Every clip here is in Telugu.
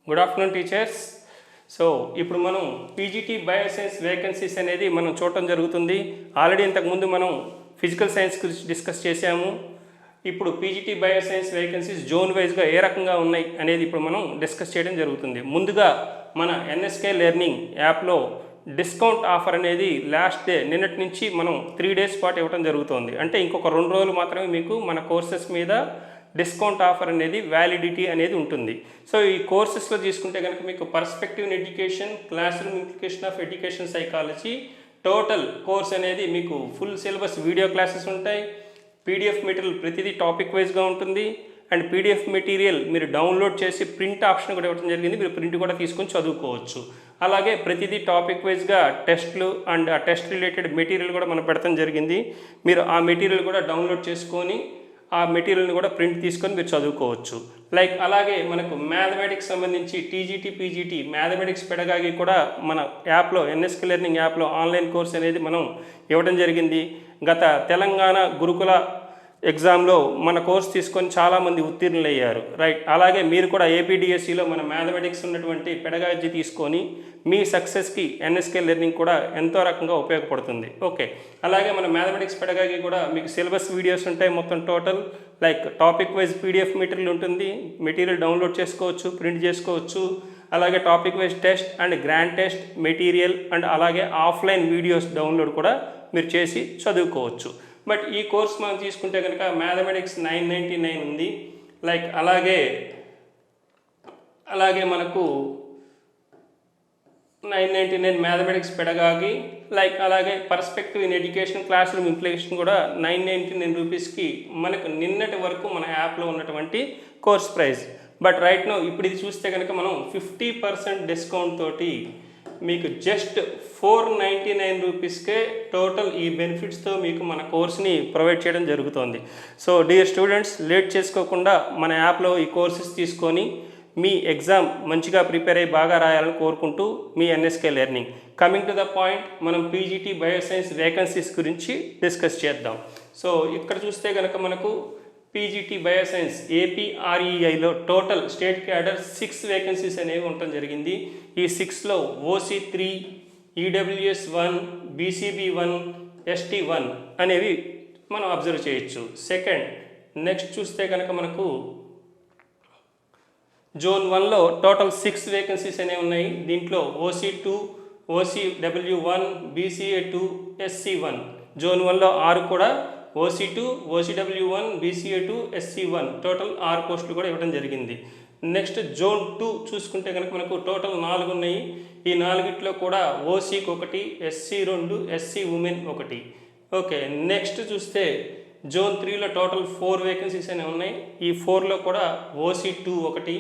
Good afternoon teachers. సో ఇప్పుడు మనం పీజీటీ బయోసైన్స్ వేకెన్సీస్ అనేది మనం చూడటం జరుగుతుంది. ఆల్రెడీ ఇంతకుముందు మనం ఫిజికల్ సైన్స్ గురించి డిస్కస్ చేశాము. ఇప్పుడు పీజీటీ బయోసైన్స్ వేకెన్సీస్ జోన్ వైజ్గా ఏ రకంగా ఉన్నాయి అనేది ఇప్పుడు మనం డిస్కస్ చేయడం జరుగుతుంది. ముందుగా మన ఎన్ఎస్కే లెర్నింగ్ యాప్లో డిస్కౌంట్ ఆఫర్ అనేది లాస్ట్ డే నిన్నటి నుంచి మనం 3 days పాటు ఇవ్వడం జరుగుతుంది. అంటే ఇంకొక 2 రోజులు మాత్రమే మీకు మన కోర్సెస్ మీద డిస్కౌంట్ ఆఫర్ అనేది వ్యాలిడిటీ అనేది ఉంటుంది. సో ఈ కోర్సెస్లో తీసుకుంటే కనుక మీకు perspective in education, classroom implication of education psychology, total course అనేది మీకు ఫుల్ సిలబస్ వీడియో క్లాసెస్ ఉంటాయి. పీడిఎఫ్ మెటీరియల్ ప్రతిదీ టాపిక్ వైజ్గా ఉంటుంది. అండ్ పీడిఎఫ్ మెటీరియల్ మీరు డౌన్లోడ్ చేసి ప్రింట్ ఆప్షన్ కూడా ఇవ్వడం జరిగింది. మీరు ప్రింట్ కూడా తీసుకొని చదువుకోవచ్చు. అలాగే ప్రతిదీ టాపిక్ వైజ్గా టెస్ట్లు అండ్ ఆ టెస్ట్ రిలేటెడ్ మెటీరియల్ కూడా మనం పెడతాం జరిగింది. మీరు ఆ మెటీరియల్ కూడా డౌన్లోడ్ చేసుకొని ఆ మెటీరియల్ని కూడా ప్రింట్ తీసుకొని మీరు చదువుకోవచ్చు. లైక్ అలాగే మనకు మ్యాథమెటిక్స్ సంబంధించి టీజీటీ, పీజీటీ మ్యాథమెటిక్స్ పెడగాగి కూడా మన యాప్లో ఎన్ఎస్కే లెర్నింగ్ యాప్లో ఆన్లైన్ కోర్స్ అనేది మనం ఇవ్వడం జరిగింది. గత తెలంగాణ గురుకుల ఎగ్జామ్లో మన కోర్స్ తీసుకొని చాలామంది ఉత్తీర్ణులయ్యారు, రైట్. అలాగే మీరు కూడా ఏపీడిఎస్సిలో మన మ్యాథమెటిక్స్ ఉన్నటువంటి పెడగాజీ తీసుకొని మీ సక్సెస్కి ఎన్ఎస్కే లెర్నింగ్ కూడా ఎంతో రకంగా ఉపయోగపడుతుంది. ఓకే, అలాగే మన మ్యాథమెటిక్స్ పెడగాకి కూడా మీకు సిలబస్ వీడియోస్ ఉంటాయి. మొత్తం total like topic wise PDF material ఉంటుంది. మెటీరియల్ డౌన్లోడ్ చేసుకోవచ్చు, ప్రింట్ చేసుకోవచ్చు. అలాగే topic wise test and grand test material and అలాగే ఆఫ్లైన్ వీడియోస్ డౌన్లోడ్ కూడా మీరు చేసి చదువుకోవచ్చు. బట్ ఈ కోర్స్ మనం తీసుకుంటే కనుక మ్యాథమెటిక్స్ 999 ఉంది. లైక్ అలాగే మనకు 999 మ్యాథమెటిక్స్ పెడగాగి, లైక్ అలాగే perspective in education, classroom implication కూడా 999 రూపీస్కి మనకు నిన్నటి వరకు మన యాప్లో ఉన్నటువంటి course price. But right now ఇప్పుడు ఇది చూస్తే కనుక మనం 50% డిస్కౌంట్ తోటి మీకు జస్ట్ 499 రూపీస్కే టోటల్ ఈ బెనిఫిట్స్తో మీకు మన కోర్స్ని ప్రొవైడ్ చేయడం జరుగుతుంది. సో డియర్ స్టూడెంట్స్, లేట్ చేసుకోకుండా మన యాప్లో ఈ కోర్సెస్ తీసుకొని మీ ఎగ్జామ్ మంచిగా ప్రిపేర్ అయ్యి బాగా రాయాలని కోరుకుంటూ మీ NSK learning. Coming to the point, మనం పీజీటీ బయోసైన్స్ వేకెన్సీస్ గురించి డిస్కస్ చేద్దాం. సో ఇక్కడ చూస్తే కనుక మనకు పీజీటీ బయోసైన్స్ ఏపీఆర్ఈఐలో టోటల్ స్టేట్ క్యాడర్ 6 వేకెన్సీస్ అనేవి ఉండటం జరిగింది. ఈ 6లో ఓసీ3, ఈడబ్ల్యూఎస్1, బీసీబీ1, ఎస్టీ1 అనేవి మనం అబ్జర్వ్ చేయొచ్చు. సెకండ్, నెక్స్ట్ చూస్తే కనుక మనకు జోన్ 1లో టోటల్ 6 వేకెన్సీస్ అనేవి ఉన్నాయి. దీంట్లో ఓసీ2, ఓసీడబ్ల్యూ1, బీసీఏ2, ఎస్సీ1. జోన్ 1లో 6 కూడా ఓసీ2, ఓసీడబ్ల్యూ1, బీసీఏ2, ఎస్సీ1 టోటల్ 6 పోస్టులు కూడా ఇవ్వడం జరిగింది. నెక్స్ట్ జోన్ 2 చూసుకుంటే కనుక మనకు టోటల్ 4 ఉన్నాయి. ఈ 4ట్లో కూడా ఓసీకి 1, ఎస్సీ2, ఎస్సీ ఉమెన్ 1. ఓకే, నెక్స్ట్ చూస్తే జోన్ 3లో టోటల్ 4 వేకెన్సీస్ అనేవి ఉన్నాయి. ఈ 4లో కూడా ఓసీ2 1,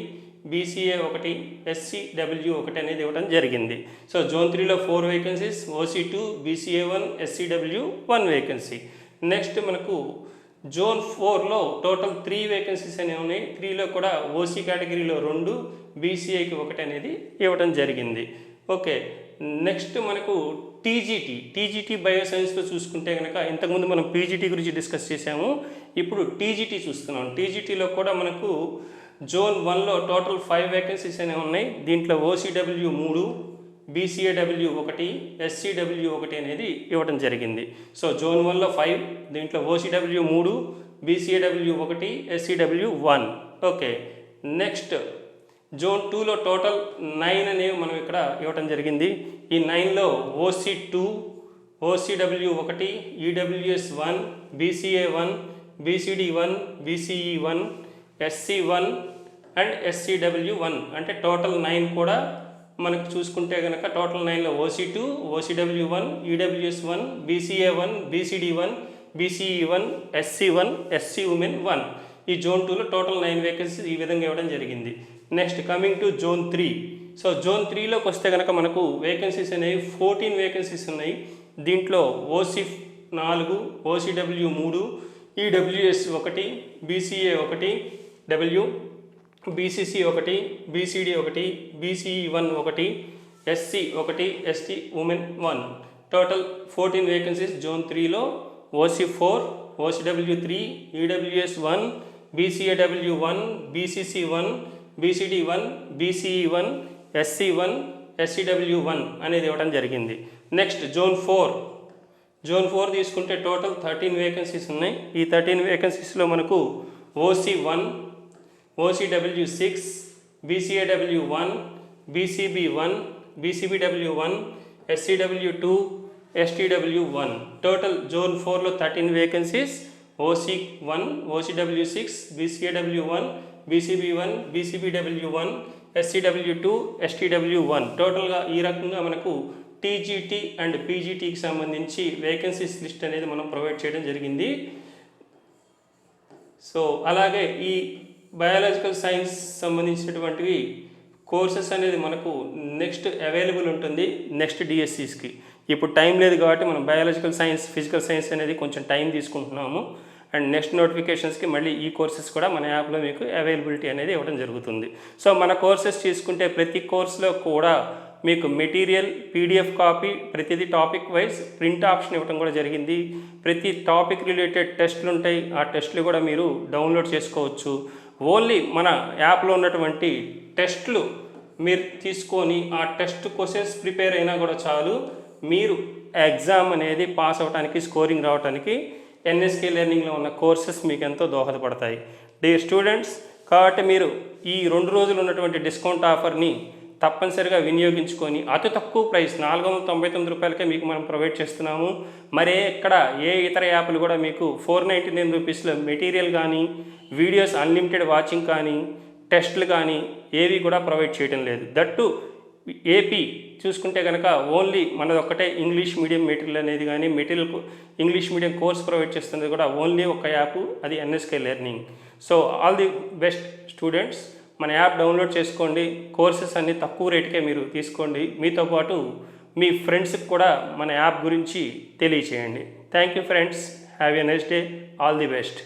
బీసీఏ 1, ఎస్సీడబ్ల్యూ 1 అనేది ఇవ్వడం జరిగింది. So zone 3లో 4 vacancies, ఓసీ2, బీసీఏ1, SCW 1 vacancy. Next మనకు జోన్ 4లో టోటల్ 3 వేకెన్సీస్ అనేవి ఉన్నాయి. 3లో కూడా ఓసీ కేటగిరీలో 2, బీసీఏకి 1 అనేది ఇవ్వడం జరిగింది. ఓకే, నెక్స్ట్ మనకు టీజీటీ బయోసైన్స్లో చూసుకుంటే కనుక ఇంతకుముందు మనం పీజీటీ గురించి డిస్కస్ చేసాము. ఇప్పుడు టీజీటీ చూస్తున్నాం. టీజీటీలో కూడా మనకు జోన్ 1లో టోటల్ 5 వేకెన్సీస్ అనేవి ఉన్నాయి. దీంట్లో ఓసీడబ్ల్యూ 3, బీసీఏడబ్ల్యూ 1, ఎస్సీడబ్ల్యూ 1 అనేది ఇవ్వడం జరిగింది. సో జోన్ 1లో 5, దీంట్లో ఓసీడబ్ల్యూ 3, బీసీఏడబ్ల్యూ 1, ఎస్సీడబ్ల్యూ 1. ఓకే, నెక్స్ట్ జోన్ 2లో టోటల్ 9 అనేవి మనం ఇక్కడ ఇవ్వడం జరిగింది. ఈ 9లో ఓసీ2, ఓసీడబ్ల్యూ 1, ఈడబ్ల్యూఎస్1, బీసీఏ1, బీసీడీ1, బీసీఈ1, ఎస్సీ1 అండ్ ఎస్సీడబ్ల్యూ1. అంటే టోటల్ 9 కూడా మనకు చూసుకుంటే కనుక టోటల్ 9లో ఓసీ2, ఓసీడబ్ల్యూ1, ఈడబ్ల్యూఎస్1, బీసీఏ1, బీసీడీ1, బీసీఈ1, ఎస్సీ1, ఎస్సీ ఉమెన్ 1. ఈ జోన్ 2లో టోటల్ 9 వేకెన్సీస్ ఈ విధంగా ఇవ్వడం జరిగింది. Next coming to zone 3. So zone 3లోకి వస్తే కనుక మనకు వేకెన్సీస్ అనేవి 14 వేకెన్సీస్ ఉన్నాయి. దీంట్లో OC 4, OCW 3, EWS 1, BCA 1, BCC 1, BCD 1, BCE one 1, SC 1, ST women 1. Total 14 vacancies zone 3లో. ఓసీ4, OCW 3, EWS 1, BCAW 1, BCC 1, BCD1, BCE1, SC1, SCW1 అనేది ఇవ్వడం జరిగింది. నెక్స్ట్ జోన్ 4 తీసుకుంటే టోటల్ 13 వేకెన్సీస్ ఉన్నాయి. ఈ 13 వేకెన్సీస్లో మనకు OC1, OCW6, BCAW1, BCB1, BCBW1, SCW2, STW1. Total zone 4లో 13 vacancies, OC1, OCW6, BCAW1, BCB1, BCBW1, SCW2, STW1. టోటల్గా ఈ రకంగా మనకు TGT అండ్ PGTకి సంబంధించి వేకెన్సీస్ లిస్ట్ అనేది మనం ప్రొవైడ్ చేయడం జరిగింది. సో అలాగే ఈ బయాలజికల్ సైన్స్ సంబంధించినటువంటివి కోర్సెస్ అనేది మనకు నెక్స్ట్ అవైలబుల్ ఉంటుంది నెక్స్ట్ డిఎస్సిస్కి. ఇప్పుడు టైం లేదు కాబట్టి మనం బయాలజికల్ సైన్స్, ఫిజికల్ సైన్స్ అనేది కొంచెం టైం తీసుకుంటున్నాము. అండ్ నెక్స్ట్ నోటిఫికేషన్స్కి మళ్ళీ ఈ కోర్సెస్ కూడా మన యాప్లో మీకు అవైలబిలిటీ అనేది ఇవ్వడం జరుగుతుంది. సో మన కోర్సెస్ తీసుకుంటే ప్రతి కోర్సులో కూడా మీకు మెటీరియల్, PDF కాపీ, ప్రతిదీ టాపిక్ వైజ్ ప్రింట్ ఆప్షన్ ఇవ్వడం కూడా జరిగింది. ప్రతి టాపిక్ రిలేటెడ్ టెస్టులు ఉంటాయి, ఆ టెస్టులు కూడా మీరు డౌన్లోడ్ చేసుకోవచ్చు. ఓన్లీ మన యాప్లో ఉన్నటువంటి టెస్టులు మీరు తీసుకొని ఆ టెస్ట్ క్వశ్చన్స్ ప్రిపేర్ అయినా కూడా చాలు, మీరు ఎగ్జామ్ అనేది పాస్ అవ్వడానికి, స్కోరింగ్ రావడానికి NSK లెర్నింగ్లో ఉన్న కోర్సెస్ మీకు ఎంతో దోహదపడతాయి. డియర్ స్టూడెంట్స్, కాబట్టి మీరు ఈ 2 రోజులు ఉన్నటువంటి డిస్కౌంట్ ఆఫర్ని తప్పనిసరిగా వినియోగించుకొని అతి తక్కువ ప్రైస్ 499 రూపాయలకే మీకు మనం ప్రొవైడ్ చేస్తున్నాము. మరే ఎక్కడ ఏ ఇతర యాప్లు కూడా మీకు 499 రూపీస్లో మెటీరియల్ కానీ, వీడియోస్ అన్లిమిటెడ్ వాచింగ్ కానీ, టెస్టులు కానీ ఏవి కూడా ప్రొవైడ్ చేయడం లేదు. దట్టు ఏపీ చూసుకుంటే కనుక ఓన్లీ మనది ఒక్కటే ఇంగ్లీష్ మీడియం మెటీరియల్ అనేది కానీ, ఇంగ్లీష్ మీడియం కోర్స్ ప్రొవైడ్ చేస్తుంది కూడా ఓన్లీ ఒక యాప్, అది NSK learning. So all the best students, మన యాప్ డౌన్లోడ్ చేసుకోండి. కోర్సెస్ అన్నీ తక్కువ రేటుకే మీరు తీసుకోండి. మీతో పాటు మీ ఫ్రెండ్స్కి కూడా మన యాప్ గురించి తెలియచేయండి. Thank you friends, have a nice day, all the best.